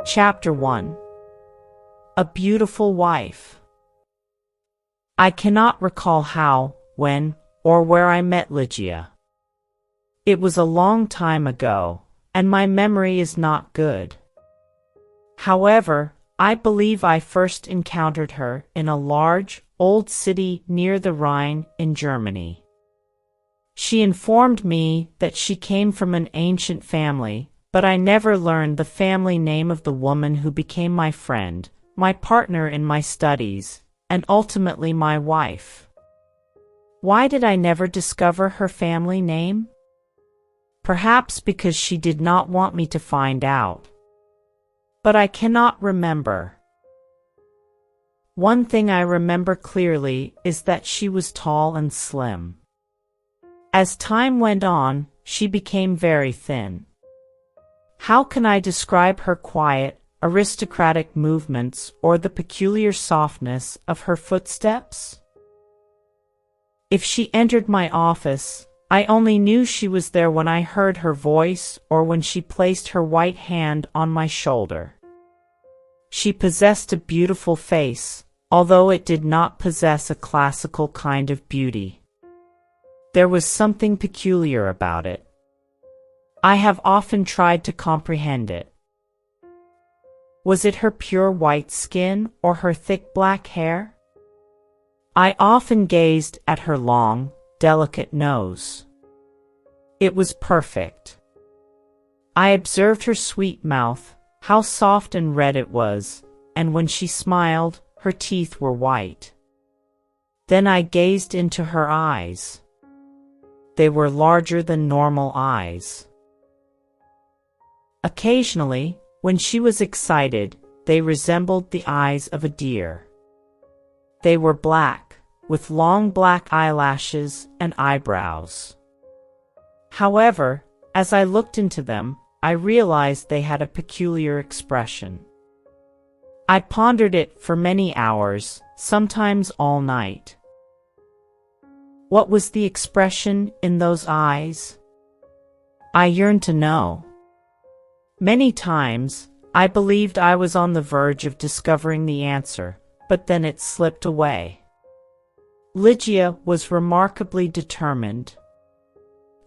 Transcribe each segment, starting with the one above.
Chapter 1. A Beautiful Wife. I cannot recall how, when, or where I met Ligia. It was a long time ago, and my memory is not good. However, I believe I first encountered her in a large, old city near the Rhine in Germany. She informed me that she came from an ancient family, but I never learned the family name of the woman who became my friend, my partner in my studies, and ultimately my wife. Why did I never discover her family name? Perhaps because she did not want me to find out. But I cannot remember. One thing I remember clearly is that she was tall and slim. As time went on, she became very thin. How can I describe her quiet, aristocratic movements or the peculiar softness of her footsteps? If she entered my office, I only knew she was there when I heard her voice or when she placed her white hand on my shoulder. She possessed a beautiful face, although it did not possess a classical kind of beauty. There was something peculiar about it. I have often tried to comprehend it. Was it her pure white skin or her thick black hair? I often gazed at her long, delicate nose. It was perfect. I observed her sweet mouth, how soft and red it was, and when she smiled, her teeth were white. Then I gazed into her eyes. They were larger than normal eyes. Occasionally, when she was excited, they resembled the eyes of a deer. They were black, with long black eyelashes and eyebrows. However, as I looked into them, I realized they had a peculiar expression. I pondered it for many hours, sometimes all night. What was the expression in those eyes? I yearned to know. Many times, I believed I was on the verge of discovering the answer, but then it slipped away. Ligia was remarkably determined.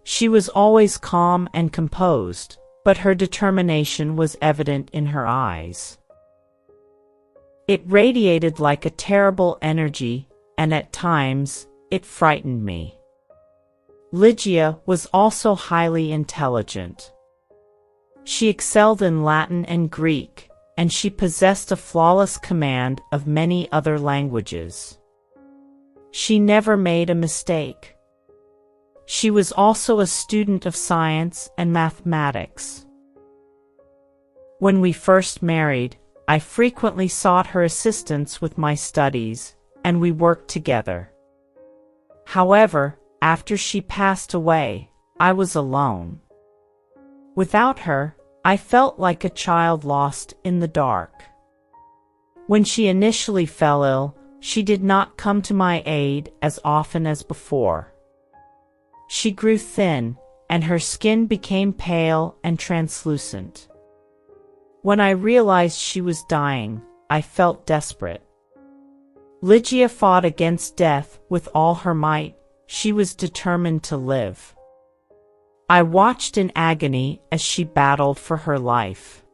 She was always calm and composed, but her determination was evident in her eyes. It radiated like a terrible energy, and at times, it frightened me. Ligia was also highly intelligent. She excelled in Latin and Greek, and she possessed a flawless command of many other languages. She never made a mistake. She was also a student of science and mathematics. When we first married, I frequently sought her assistance with my studies, and we worked together. However, after she passed away, I was alone. Without her, I felt like a child lost in the dark. When she initially fell ill, she did not come to my aid as often as before. She grew thin, and her skin became pale and translucent. When I realized she was dying, I felt desperate. Ligia fought against death with all her might. She was determined to live. I watched in agony as she battled for her life.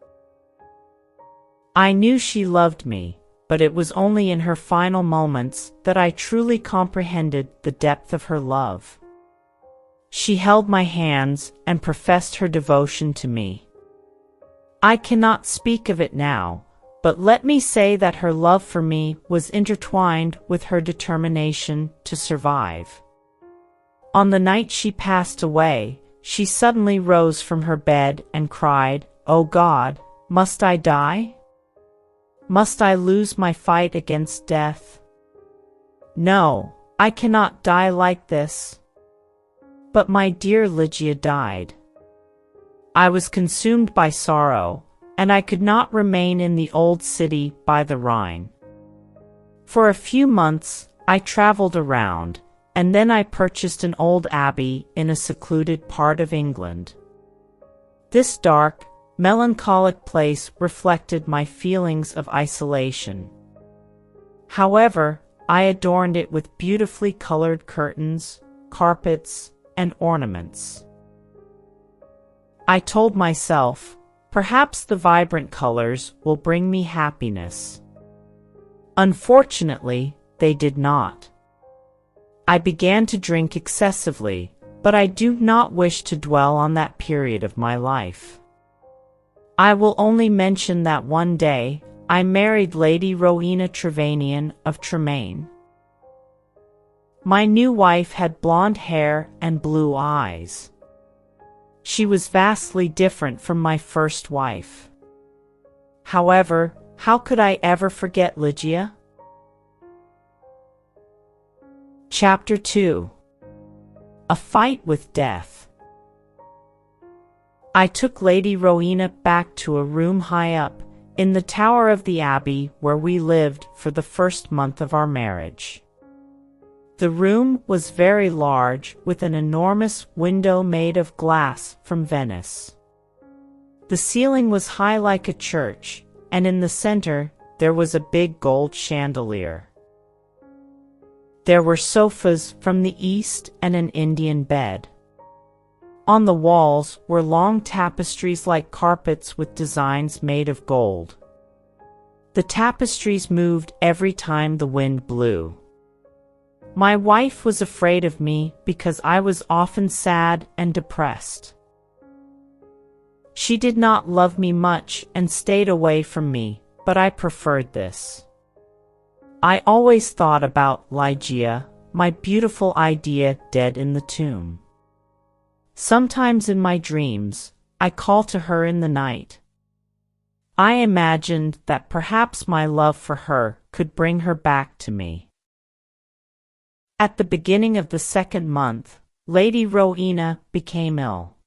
I knew she loved me, but it was only in her final moments that I truly comprehended the depth of her love. She held my hands and professed her devotion to me. I cannot speak of it now, but let me say that her love for me was intertwined with her determination to survive. On the night she passed away, she suddenly rose from her bed and cried, "Oh God, must I die? Must I lose my fight against death? No, I cannot die like this." But my dear Ligia died. I was consumed by sorrow, and I could not remain in the old city by the Rhine. For a few months, I traveled around, and then I purchased an old abbey in a secluded part of England. This dark, melancholic place reflected my feelings of isolation. However, I adorned it with beautifully colored curtains, carpets, and ornaments. I told myself, perhaps the vibrant colors will bring me happiness. Unfortunately, they did not. I began to drink excessively, but I do not wish to dwell on that period of my life. I will only mention that one day, I married Lady Rowena Trevanion of Tremaine. My new wife had blonde hair and blue eyes. She was vastly different from my first wife. However, how could I ever forget Lygia? Chapter 2. A Fight with Death. I took Lady Rowena back to a room high up, in the tower of the abbey where we lived for the first month of our marriage. The room was very large, with an enormous window made of glass from Venice. The ceiling was high like a church, and in the center there was a big gold chandelier. There were sofas from the east and an Indian bed. On the walls were long tapestries like carpets with designs made of gold. The tapestries moved every time the wind blew. My wife was afraid of me because I was often sad and depressed. She did not love me much and stayed away from me, but I preferred this. I always thought about Lygia, my beautiful idea dead in the tomb. Sometimes in my dreams, I call to her in the night. I imagined that perhaps my love for her could bring her back to me. At the beginning of the second month, Lady Rowena became ill.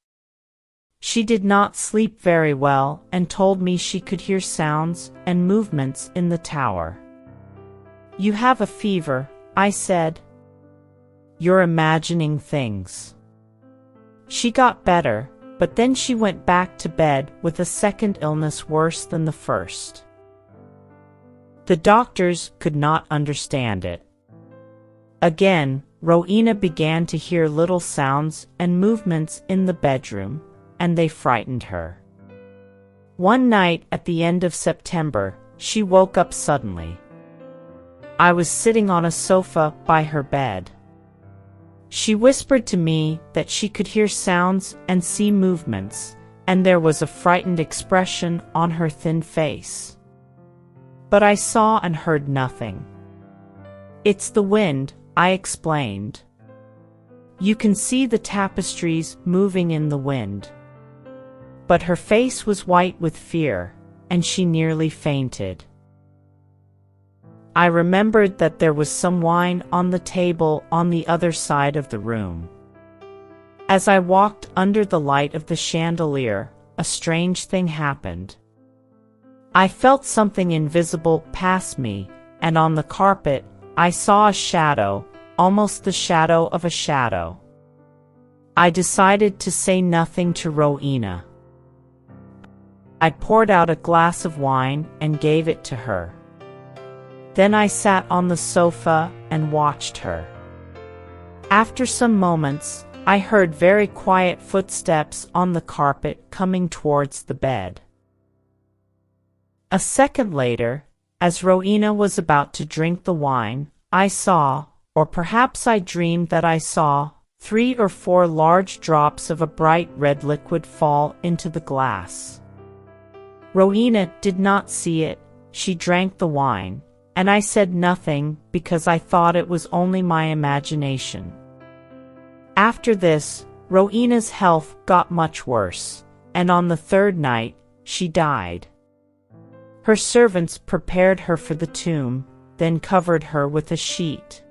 She did not sleep very well and told me she could hear sounds and movements in the tower. "You have a fever," I said. "You're imagining things." She got better, but then she went back to bed with a second illness worse than the first. The doctors could not understand it. Again, Rowena began to hear little sounds and movements in the bedroom, and they frightened her. One night at the end of September, she woke up suddenly. I was sitting on a sofa by her bed. She whispered to me that she could hear sounds and see movements, and there was a frightened expression on her thin face. But I saw and heard nothing. "It's the wind," I explained. "You can see the tapestries moving in the wind." But her face was white with fear, and she nearly fainted. I remembered that there was some wine on the table on the other side of the room. As I walked under the light of the chandelier, a strange thing happened. I felt something invisible pass me, and on the carpet, I saw a shadow, almost the shadow of a shadow. I decided to say nothing to Rowena. I poured out a glass of wine and gave it to her. Then I sat on the sofa and watched her. After some moments, I heard very quiet footsteps on the carpet coming towards the bed. A second later, as Rowena was about to drink the wine, I saw, or perhaps I dreamed that I saw, 3 or 4 large drops of a bright red liquid fall into the glass. Rowena did not see it. She drank the wine, and I said nothing because I thought it was only my imagination. After this, Rowena's health got much worse, and on the third night, she died. Her servants prepared her for the tomb, then covered her with a sheet.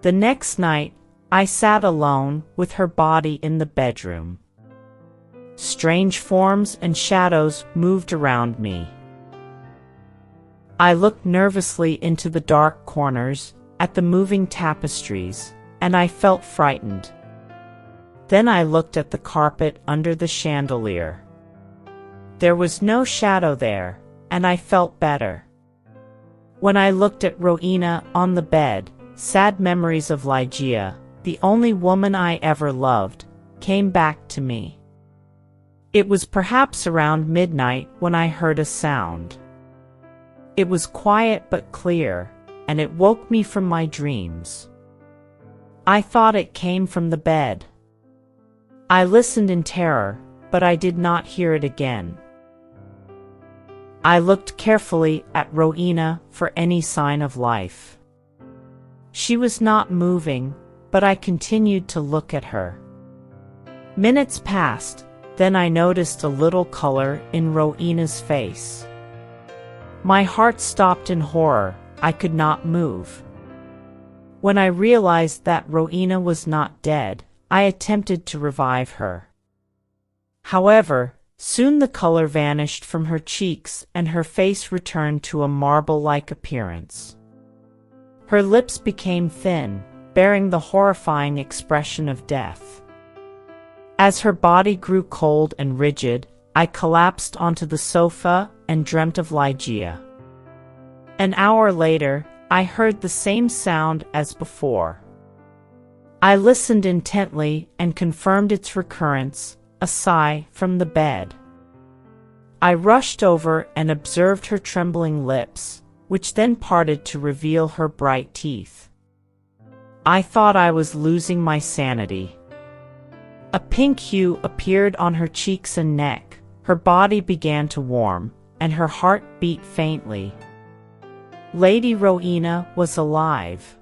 The next night, I sat alone with her body in the bedroom. Strange forms and shadows moved around me. I looked nervously into the dark corners, at the moving tapestries, and I felt frightened. Then I looked at the carpet under the chandelier. There was no shadow there, and I felt better. When I looked at Rowena on the bed, sad memories of Ligeia, the only woman I ever loved, came back to me. It was perhaps around midnight when I heard a sound. It was quiet but clear, and it woke me from my dreams. I thought it came from the bed. I listened in terror, but I did not hear it again. I looked carefully at Rowena for any sign of life. She was not moving, but I continued to look at her. Minutes passed, then I noticed a little color in Rowena's face. My heart stopped in horror. I could not move. When I realized that Rowena was not dead, I attempted to revive her. However, soon the color vanished from her cheeks and her face returned to a marble-like appearance. Her lips became thin, bearing the horrifying expression of death. As her body grew cold and rigid, I collapsed onto the sofa and dreamt of Ligeia. An hour later, I heard the same sound as before. I listened intently and confirmed its recurrence, a sigh from the bed. I rushed over and observed her trembling lips, which then parted to reveal her bright teeth. I thought I was losing my sanity. A pink hue appeared on her cheeks and neck, her body began to warm, and her heart beat faintly. Lady Rowena was alive.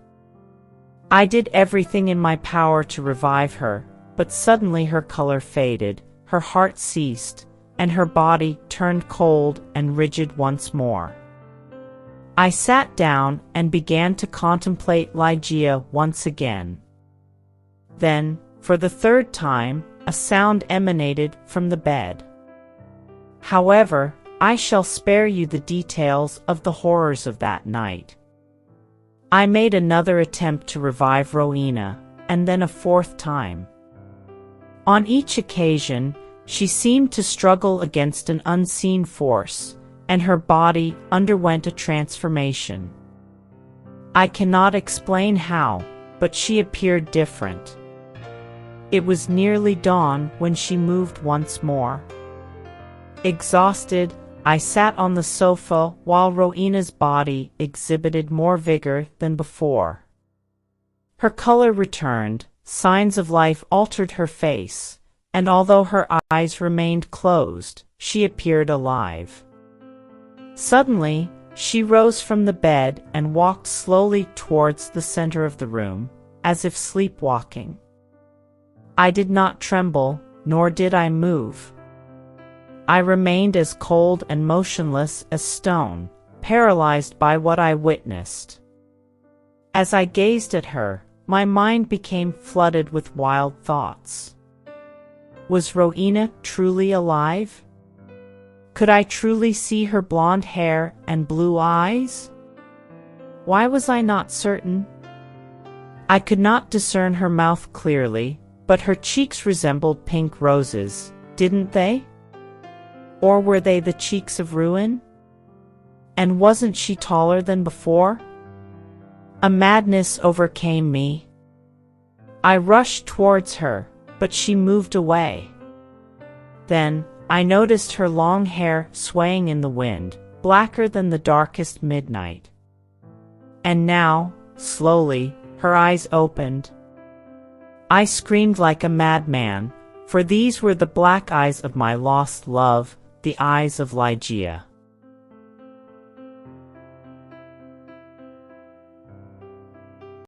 I did everything in my power to revive her, but suddenly her color faded, her heart ceased, and her body turned cold and rigid once more. I sat down and began to contemplate Ligeia once again. Then, for the third time, a sound emanated from the bed. However, I shall spare you the details of the horrors of that night. I made another attempt to revive Rowena, and then a fourth time. On each occasion, she seemed to struggle against an unseen force, and her body underwent a transformation. I cannot explain how, but she appeared different. It was nearly dawn when she moved once more. Exhausted, I sat on the sofa while Rowena's body exhibited more vigor than before. Her color returned, signs of life altered her face, and although her eyes remained closed, she appeared alive. Suddenly, she rose from the bed and walked slowly towards the center of the room, as if sleepwalking. I did not tremble, nor did I move. I remained as cold and motionless as stone, paralyzed by what I witnessed. As I gazed at her, my mind became flooded with wild thoughts. Was Rowena truly alive? Could I truly see her blonde hair and blue eyes? Why was I not certain? I could not discern her mouth clearly, but her cheeks resembled pink roses, didn't they? Or were they the cheeks of ruin? And wasn't she taller than before? A madness overcame me. I rushed towards her, but she moved away. Then, I noticed her long hair swaying in the wind, blacker than the darkest midnight. And now, slowly, her eyes opened. I screamed like a madman, for these were the black eyes of my lost love, the eyes of Ligeia.